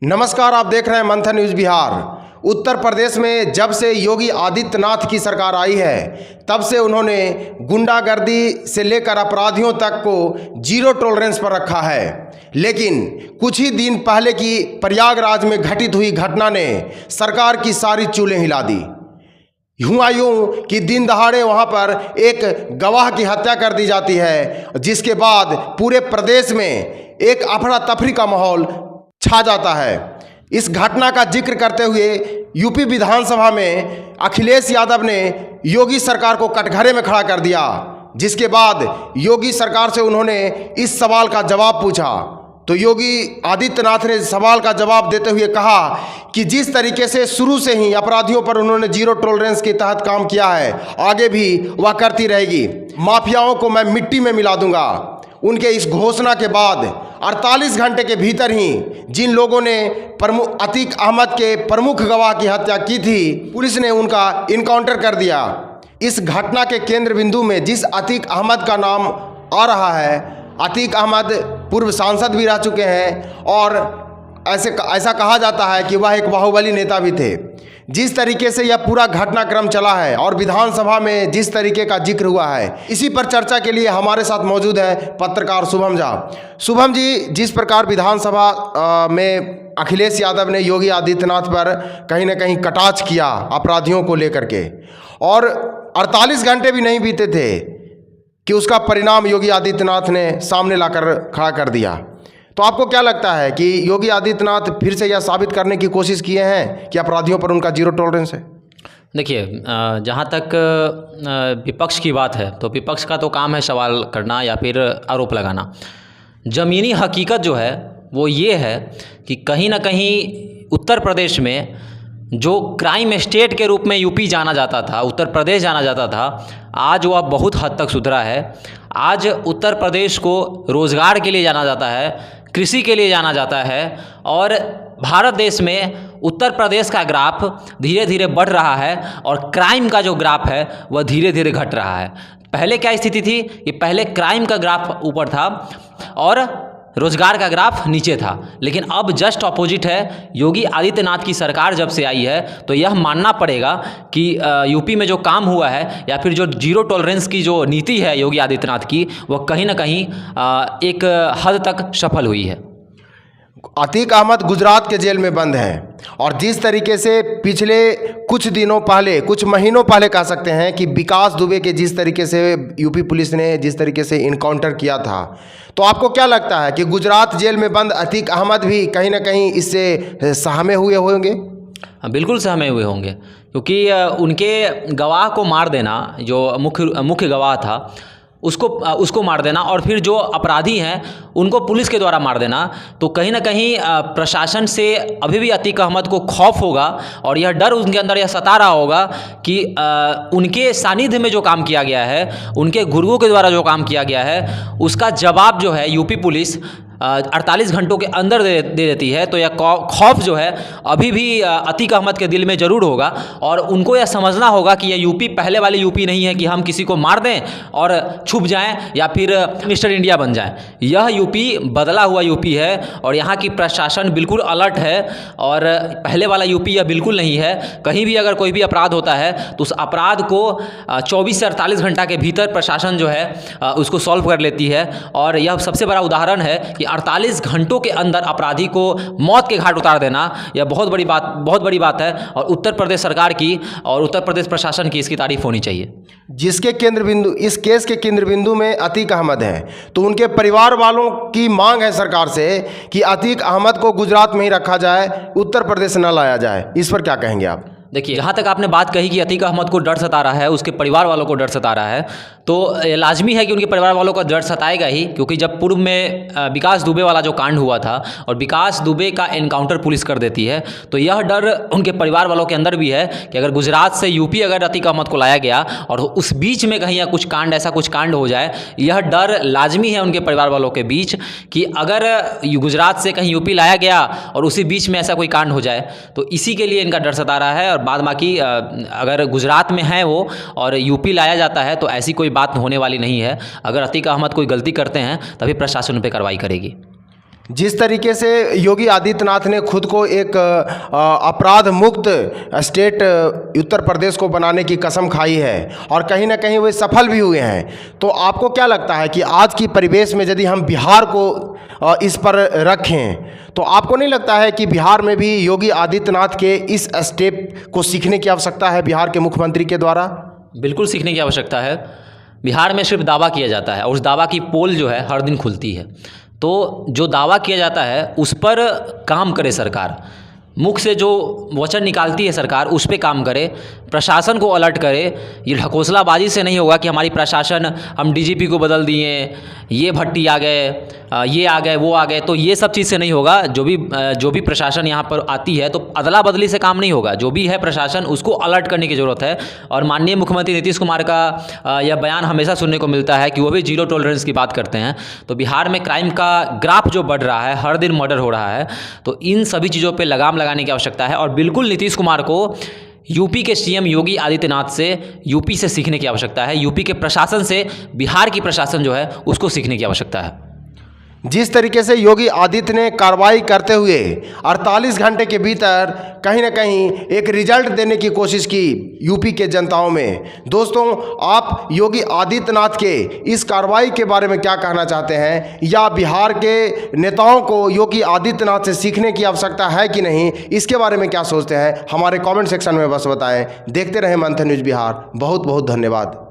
नमस्कार, आप देख रहे हैं मंथन न्यूज बिहार। उत्तर प्रदेश में जब से योगी आदित्यनाथ की सरकार आई है तब से उन्होंने गुंडागर्दी से लेकर अपराधियों तक को जीरो टॉलरेंस पर रखा है। लेकिन कुछ ही दिन पहले की प्रयागराज में घटित हुई घटना ने सरकार की सारी चूलें हिला दी। हुआ यूं कि दिन दहाड़े वहां पर एक गवाह की हत्या कर दी जाती है, जिसके बाद पूरे प्रदेश में एक अफरा तफरी का माहौल छा जाता है। इस घटना का जिक्र करते हुए यूपी विधानसभा में अखिलेश यादव ने योगी सरकार को कटघरे में खड़ा कर दिया, जिसके बाद योगी सरकार से उन्होंने इस सवाल का जवाब पूछा। तो योगी आदित्यनाथ ने सवाल का जवाब देते हुए कहा कि जिस तरीके से शुरू से ही अपराधियों पर उन्होंने जीरो टॉलरेंस के तहत काम किया है, आगे भी वह करती रहेगी। माफियाओं को मैं मिट्टी में मिला दूंगा। उनके इस घोषणा के बाद 48 घंटे के भीतर ही जिन लोगों ने अतीक अहमद के प्रमुख गवाह की हत्या की थी, पुलिस ने उनका इनकाउंटर कर दिया। इस घटना के केंद्र बिंदु में जिस अतीक अहमद का नाम आ रहा है, अतीक अहमद पूर्व सांसद भी रह चुके हैं और ऐसा कहा जाता है कि वह एक बाहुबली नेता भी थे। जिस तरीके से यह पूरा घटनाक्रम चला है और विधानसभा में जिस तरीके का जिक्र हुआ है, इसी पर चर्चा के लिए हमारे साथ मौजूद है पत्रकार शुभम झा। शुभम जी, जिस प्रकार विधानसभा में अखिलेश यादव ने योगी आदित्यनाथ पर कहीं ना कहीं कटाक्ष किया अपराधियों को लेकर के, और 48 घंटे भी नहीं बीते थे कि उसका परिणाम योगी आदित्यनाथ ने सामने लाकर खड़ा कर दिया, तो आपको क्या लगता है कि योगी आदित्यनाथ फिर से यह साबित करने की कोशिश किए हैं कि अपराधियों पर उनका जीरो टॉलरेंस है? देखिए, जहाँ तक विपक्ष की बात है तो विपक्ष का तो काम है सवाल करना या फिर आरोप लगाना। ज़मीनी हकीकत जो है वो ये है कि कहीं ना कहीं उत्तर प्रदेश में जो क्राइम स्टेट के रूप में यूपी जाना जाता था, उत्तर प्रदेश जाना जाता था, आज वह बहुत हद तक सुधरा है। आज उत्तर प्रदेश को रोज़गार के लिए जाना जाता है, कृषि के लिए जाना जाता है, और भारत देश में उत्तर प्रदेश का ग्राफ धीरे धीरे बढ़ रहा है और क्राइम का जो ग्राफ है वह धीरे धीरे घट रहा है। पहले क्या स्थिति थी कि पहले क्राइम का ग्राफ ऊपर था और रोजगार का ग्राफ नीचे था, लेकिन अब जस्ट अपोजिट है। योगी आदित्यनाथ की सरकार जब से आई है तो यह मानना पड़ेगा कि यूपी में जो काम हुआ है या फिर जो जीरो टॉलरेंस की जो नीति है योगी आदित्यनाथ की, वह कहीं ना कहीं एक हद तक सफल हुई है। अतीक अहमद गुजरात के जेल में बंद हैं, और जिस तरीके से पिछले कुछ दिनों पहले, कुछ महीनों पहले कह सकते हैं कि विकास दुबे के जिस तरीके से यूपी पुलिस ने जिस तरीके से इनकाउंटर किया था, तो आपको क्या लगता है कि गुजरात जेल में बंद अतीक अहमद भी कहीं ना कहीं इससे सहमे हुए होंगे? बिल्कुल सहमे हुए होंगे, क्योंकि उनके गवाह को मार देना, जो मुख्य गवाह था उसको मार देना, और फिर जो अपराधी हैं उनको पुलिस के द्वारा मार देना, तो कहीं ना कहीं प्रशासन से अभी भी अतीक अहमद को खौफ होगा और यह डर उनके अंदर यह सता रहा होगा कि उनके सानिध्य में जो काम किया गया है, उनके गुरुओं के द्वारा जो काम किया गया है, उसका जवाब जो है यूपी पुलिस 48 घंटों के अंदर दे देती है। तो यह खौफ जो है अभी भी अतीक अहमद के दिल में ज़रूर होगा, और उनको यह समझना होगा कि यह यूपी पहले वाली यूपी नहीं है कि हम किसी को मार दें और छुप जाएं या फिर मिस्टर इंडिया बन जाएं। यह यूपी बदला हुआ यूपी है और यहाँ की प्रशासन बिल्कुल अलर्ट है, और पहले वाला यूपी यह बिल्कुल नहीं है। कहीं भी अगर कोई भी अपराध होता है तो उस अपराध को 24 से 48 घंटा के भीतर प्रशासन जो है उसको सॉल्व कर लेती है, और यह सबसे बड़ा उदाहरण है कि 48 घंटों के अंदर अपराधी को मौत के घाट उतार देना, यह बहुत बड़ी बात है, और उत्तर प्रदेश सरकार की और उत्तर प्रदेश प्रशासन की इसकी तारीफ होनी चाहिए। जिसके केंद्र बिंदु, इस केस के केंद्र बिंदु में अतीक अहमद हैं, तो उनके परिवार वालों की मांग है सरकार से कि अतीक अहमद को गुजरात में ही रखा जाए, उत्तर प्रदेश न लाया जाए। इस पर क्या कहेंगे आप? देखिए, जहाँ तक आपने बात कही कि अतीक अहमद को डर सता रहा है, उसके परिवार वालों को डर सता रहा है, तो लाजमी है कि उनके परिवार वालों को डर सताएगा ही, क्योंकि जब पूर्व में विकास दुबे वाला जो कांड हुआ था और विकास दुबे का एनकाउंटर पुलिस कर देती है, तो यह डर उनके परिवार वालों के अंदर भी है कि अगर गुजरात से यूपी अगर अतीक अहमद को लाया गया और उस बीच में कहीं ऐसा कुछ कांड हो जाए, यह डर लाजमी है उनके परिवार वालों के बीच कि अगर गुजरात से कहीं यूपी लाया गया और उसी बीच में ऐसा कोई कांड हो जाए, तो इसी के लिए इनका डर सता रहा है। और बाद बाकी अगर गुजरात में है वो और यूपी लाया जाता है तो ऐसी कोई बात होने वाली नहीं है। अगर अतीक अहमद कोई गलती करते हैं तभी प्रशासन उन पर कार्रवाई करेगी। जिस तरीके से योगी आदित्यनाथ ने खुद को एक अपराध मुक्त स्टेट उत्तर प्रदेश को बनाने की कसम खाई है और कहीं ना कहीं वे सफल भी हुए हैं, तो आपको क्या लगता है कि आज की परिवेश में यदि हम बिहार को इस पर रखें तो आपको नहीं लगता है कि बिहार में भी योगी आदित्यनाथ के इस स्टेप को सीखने की आवश्यकता है बिहार के मुख्यमंत्री के द्वारा? बिल्कुल सीखने की आवश्यकता है। बिहार में सिर्फ दावा किया जाता है और उस दावा की पोल जो है हर दिन खुलती है, तो जो दावा किया जाता है उस पर काम करे सरकार, मुख से जो वचन निकालती है सरकार उस पर काम करे, प्रशासन को अलर्ट करे। ये ढकोसलाबाजी से नहीं होगा कि हमारी प्रशासन, हम डीजीपी को बदल दिए, ये भट्टी आ गए, ये आ गए, वो आ गए, तो ये सब चीज़ से नहीं होगा। जो भी प्रशासन यहाँ पर आती है तो अदला बदली से काम नहीं होगा। जो भी है प्रशासन उसको अलर्ट करने की ज़रूरत है। और माननीय मुख्यमंत्री नीतीश कुमार का यह बयान हमेशा सुनने को मिलता है कि वो भी जीरो टॉलरेंस की बात करते हैं। तो बिहार में क्राइम का ग्राफ जो बढ़ रहा है, हर दिन मर्डर हो रहा है, तो इन सभी चीज़ों पर लगाम लगाने की आवश्यकता है। और बिल्कुल नीतीश कुमार को यूपी के सीएम योगी आदित्यनाथ से, यूपी से सीखने की आवश्यकता है। यूपी के प्रशासन से बिहार की प्रशासन जो है उसको सीखने की आवश्यकता है। जिस तरीके से योगी आदित्य ने कार्रवाई करते हुए 48 घंटे के भीतर कहीं ना कहीं एक रिजल्ट देने की कोशिश की यूपी के जनताओं में, दोस्तों आप योगी आदित्यनाथ के इस कार्रवाई के बारे में क्या कहना चाहते हैं, या बिहार के नेताओं को योगी आदित्यनाथ से सीखने की आवश्यकता है कि नहीं, इसके बारे में क्या सोचते हैं हमारे कमेंट सेक्शन में बस बताएं। देखते रहें मंथन न्यूज़ बिहार। बहुत बहुत धन्यवाद।